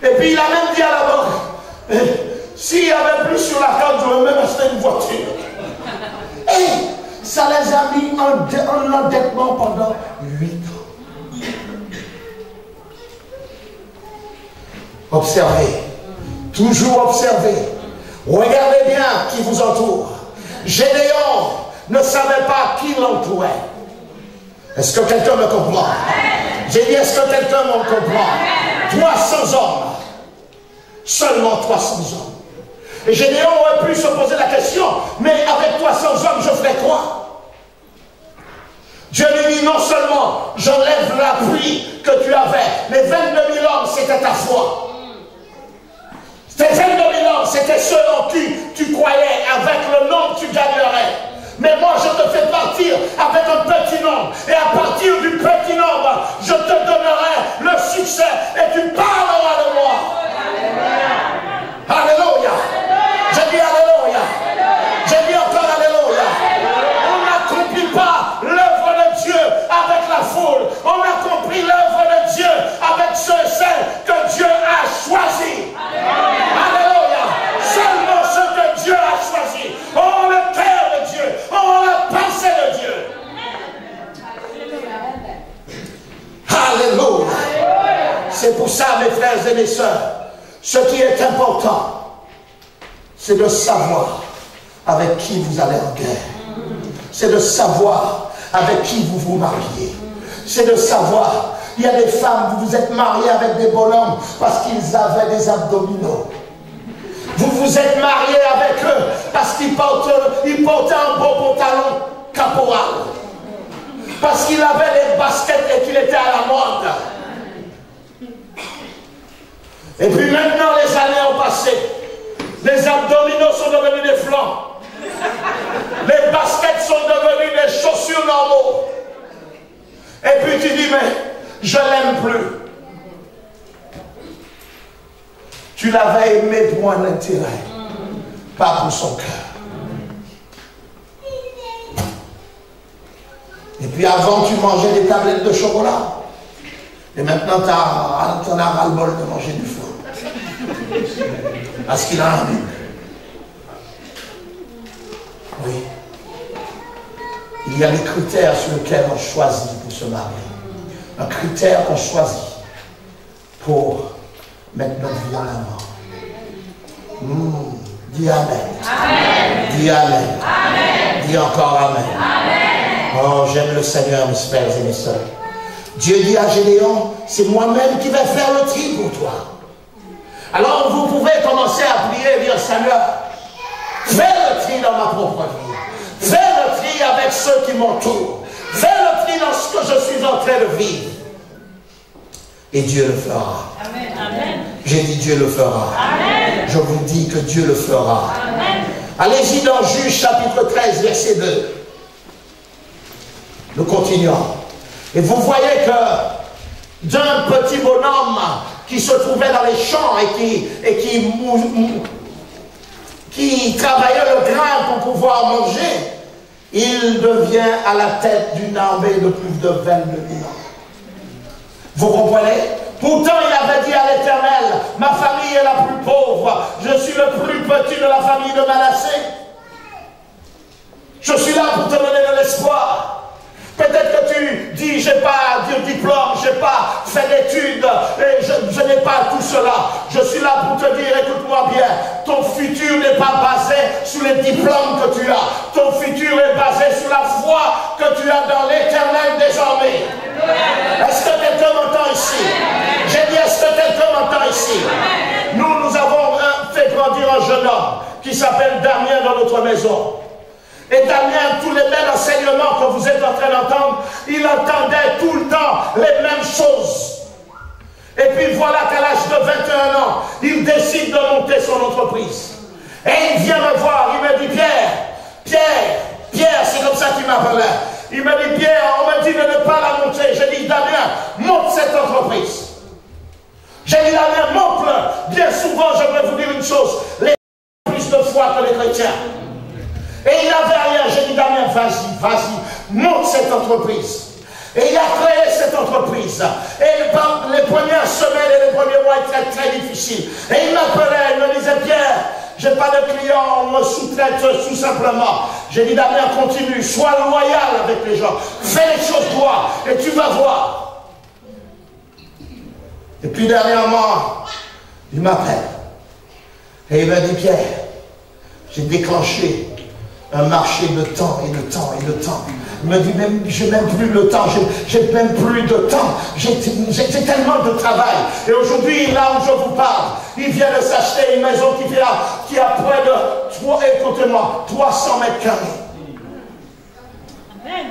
Et puis, il a même dit à la banque, s'il n'y avait plus sur la carte, j'aurais même acheté une voiture. Et ça les a mis en endettement pendant 8 ans. Observez. Toujours observez. Regardez bien qui vous entoure. Gédéon ne savait pas qui l'entourait. Est-ce que quelqu'un me comprend? J'ai dit, est-ce que quelqu'un me comprend? 300 hommes. Seulement 300 hommes. Et Gédéon aurait pu se poser la question, mais avec 300 hommes, je ferai quoi? Dieu lui dit, non seulement j'enlève l'appui que tu avais, mais 22 000 hommes, c'était ta foi. Ces 22 000 hommes, c'était ceux en qui tu croyais, avec le nombre tu gagnerais. Mais moi, je te fais partir avec un petit nombre. Et à partir du petit nombre, je te donnerai le succès et tu parleras de moi. Alléluia. J'ai dit Alléluia. J'ai dit encore Alléluia. On n'accomplit pas l'œuvre de Dieu avec la foule. On a compris l'œuvre de Dieu avec ceux et celles que Dieu a choisis. Alléluia. Seulement ceux que Dieu a choisis ont le cœur de Dieu, ont la pensée de Dieu. Alléluia. C'est pour ça, mes frères et mes sœurs, ce qui est important, c'est de savoir avec qui vous allez en guerre. C'est de savoir avec qui vous vous mariez. C'est de savoir, il y a des femmes, vous vous êtes mariés avec des bonhommes parce qu'ils avaient des abdominaux. Vous vous êtes mariés avec eux parce qu'ils portaient un beau pantalon caporal. Parce qu'il avait des baskets et qu'il était à la mode. Et puis maintenant, les années ont passé. Les abdominaux sont devenus des flancs. Les baskets sont devenues des chaussures normaux. Et puis tu dis, mais je l'aime plus. Tu l'avais aimé pour un intérêt, pas pour son cœur. Et puis avant, tu mangeais des tablettes de chocolat. Et maintenant, tu en as ras-le-bol de manger du flan. Parce qu'il a un but. Oui. Il y a des critères sur lesquels on choisit pour se marier. Un critère qu'on choisit pour mettre notre vie en avant. Dis Amen. Amen. Dis Amen. Amen. Dis encore Amen. Amen. Oh, j'aime le Seigneur, mes frères et mes sœurs. Dieu dit à Gédéon, c'est moi-même qui vais faire le tri pour toi. Alors vous pouvez commencer à prier et dire, Seigneur, fais le tri dans ma propre vie. Fais le tri avec ceux qui m'entourent. Fais le tri dans ce que je suis en train de vivre. Et Dieu le fera. Amen. Amen. J'ai dit Dieu le fera. Amen. Je vous dis que Dieu le fera. Allez-y dans Juge chapitre 13, verset 2. Nous continuons. Et vous voyez que d'un petit bonhomme qui se trouvait dans les champs et qui travaillait le grain pour pouvoir manger, il devient à la tête d'une armée de plus de 22 000 ans. Vous comprenez? Pourtant, il avait dit à l'Éternel, ma famille est la plus pauvre, je suis le plus petit de la famille de Manassé. Je suis là pour te donner de l'espoir. Peut-être que tu dis, je n'ai pas de diplôme, je n'ai pas fait d'études, et je n'ai pas tout cela. Je suis là pour te dire, écoute-moi bien, ton futur n'est pas basé sur les diplômes que tu as. Ton futur est basé sur la foi que tu as dans l'Éternel désormais. Est-ce que quelqu'un m'entend ici? J'ai dit, est-ce que quelqu'un m'entend ici? Nous avons fait grandir un jeune homme qui s'appelle Damien dans notre maison. Et Damien, tous les mêmes enseignements que vous êtes en train d'entendre, il entendait tout le temps les mêmes choses. Et puis voilà qu'à l'âge de 21 ans, il décide de monter son entreprise. Et il vient me voir, il me dit, Pierre, c'est comme ça qu'il m'appelait. Il me dit, Pierre, on m'a dit de ne pas la monter. J'ai dit, Damien, monte cette entreprise. J'ai dit, Damien, monte-le. Bien souvent, je vais vous dire une chose, les gens ont plus de foi que les chrétiens. Et il n'avait rien. J'ai dit, Damien, vas-y, monte cette entreprise. Et il a créé cette entreprise. Et les premières semaines et les premiers mois étaient très difficiles. Et il m'appelait, il me disait, Pierre, je n'ai pas de clients, on me sous-traite tout simplement. J'ai dit, Damien, continue, sois loyal avec les gens. Fais les choses droit et tu vas voir. Et puis dernièrement, il m'appelle. Et il m'a dit, Pierre, j'ai déclenché un marché de temps et de temps et de temps. Il me dit, même, j'ai même plus le temps, j'ai même plus de temps, j'ai tellement de travail. Et aujourd'hui, là où je vous parle, il vient de s'acheter une maison qui a près de, écoutez-moi, 300 mètres carrés. Amen.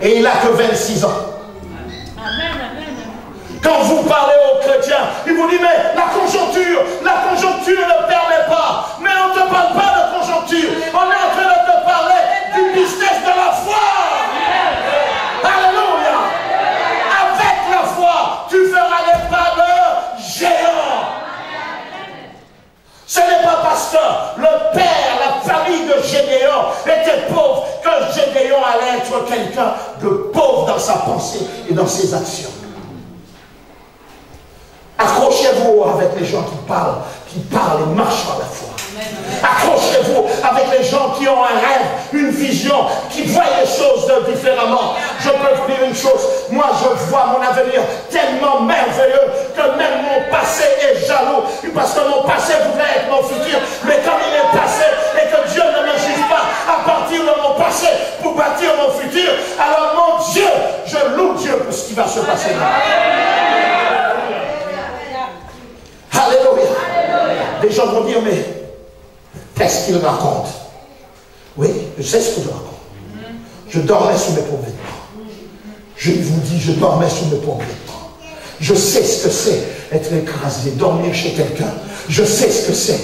Et il n'a que 26 ans. Amen, amen. Quand vous parlez aux chrétiens, il vous dit, mais la conjoncture ne permet pas. Mais on ne te parle pas de conjoncture. On est en train de te parler du business de la foi. Alléluia. Avec la foi, tu feras les pas de géant. Ce n'est pas parce que le père, la famille de Gédéon était pauvre que Gédéon allait être quelqu'un de pauvre dans sa pensée et dans ses actions. Accrochez-vous avec les gens qui parlent et marchent dans la foi. Accrochez-vous avec les gens qui ont un rêve, une vision, qui voient les choses différemment. Je peux vous dire une chose, moi je vois mon avenir tellement merveilleux que même mon passé est jaloux, parce que mon passé voudrait être mon futur, mais comme il est passé et que Dieu ne me juge pas à partir de mon passé pour bâtir mon futur, alors mon Dieu, je loue Dieu pour ce qui va se passer là. Alléluia. Les gens vont dire, mais qu'est-ce qu'il raconte? Oui, je sais ce que je raconte. Je dormais sous mes pauvres vêtements. Je vous dis, je dormais sous mes pauvres vêtements. Je sais ce que c'est être écrasé, dormir chez quelqu'un. Je sais ce que c'est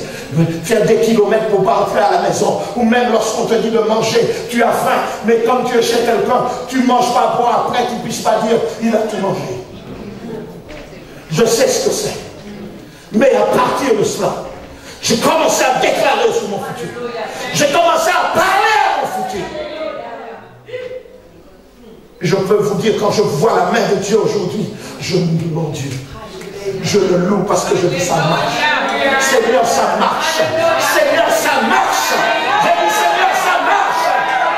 faire des kilomètres pour pas rentrer à la maison. Ou même lorsqu'on te dit de manger, tu as faim, mais comme tu es chez quelqu'un, tu ne manges pas pour après qu'il ne puisse pas dire, il a tout mangé. Je sais ce que c'est. Mais à partir de cela, j'ai commencé à déclarer sur mon futur. J'ai commencé à parler à mon futur. Je peux vous dire, quand je vois la main de Dieu aujourd'hui, je loue mon Dieu. Je le loue parce que je dis ça marche. Seigneur, ça marche. Seigneur, ça marche. J'ai dit, Seigneur, ça marche.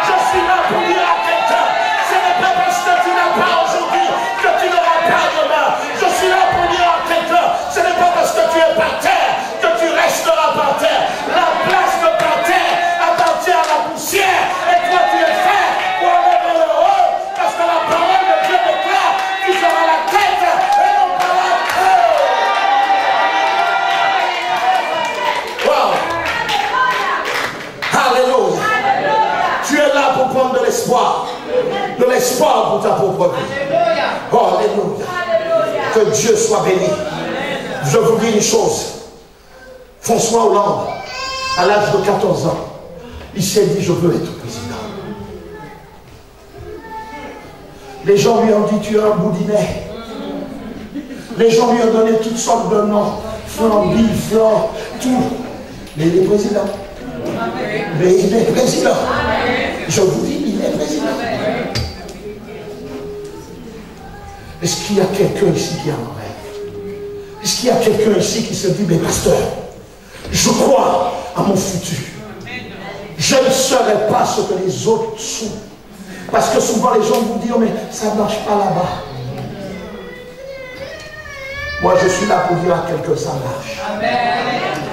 Je suis là pour dire à quelqu'un, ce n'est pas parce que tu n'as pas aujourd'hui que tu n'auras pas demain. Je suis là pour dire à quelqu'un, ce n'est pas parce que tu es par terre que tu resteras par terre. La place de par terre appartient à la poussière et toi tu es fait pour aller vers le haut parce que la parole de Dieu déclare, tu seras la tête et non pas la queue. Wow. Alléluia. Tu es là pour prendre de l'espoir pour ta propre vie. Oh, alléluia. Que Dieu soit béni. Je vous dis une chose. François Hollande, à l'âge de 14 ans, il s'est dit, je veux être président. Les gens lui ont dit, tu es un boudinet. Les gens lui ont donné toutes sortes de noms. Flamby, Flan, tout. Mais il est président. Mais il est président. Je vous dis, il est président. Est-ce qu'il y a quelqu'un ici qui a un rêve? Est-ce qu'il y a quelqu'un ici qui se dit, mais pasteur, Je crois à mon futur. Je ne serai pas ce que les autres sont. Parce que souvent les gens vous disent, mais ça ne marche pas là-bas. Moi je suis là pour dire à quelqu'un, ça marche. Amen.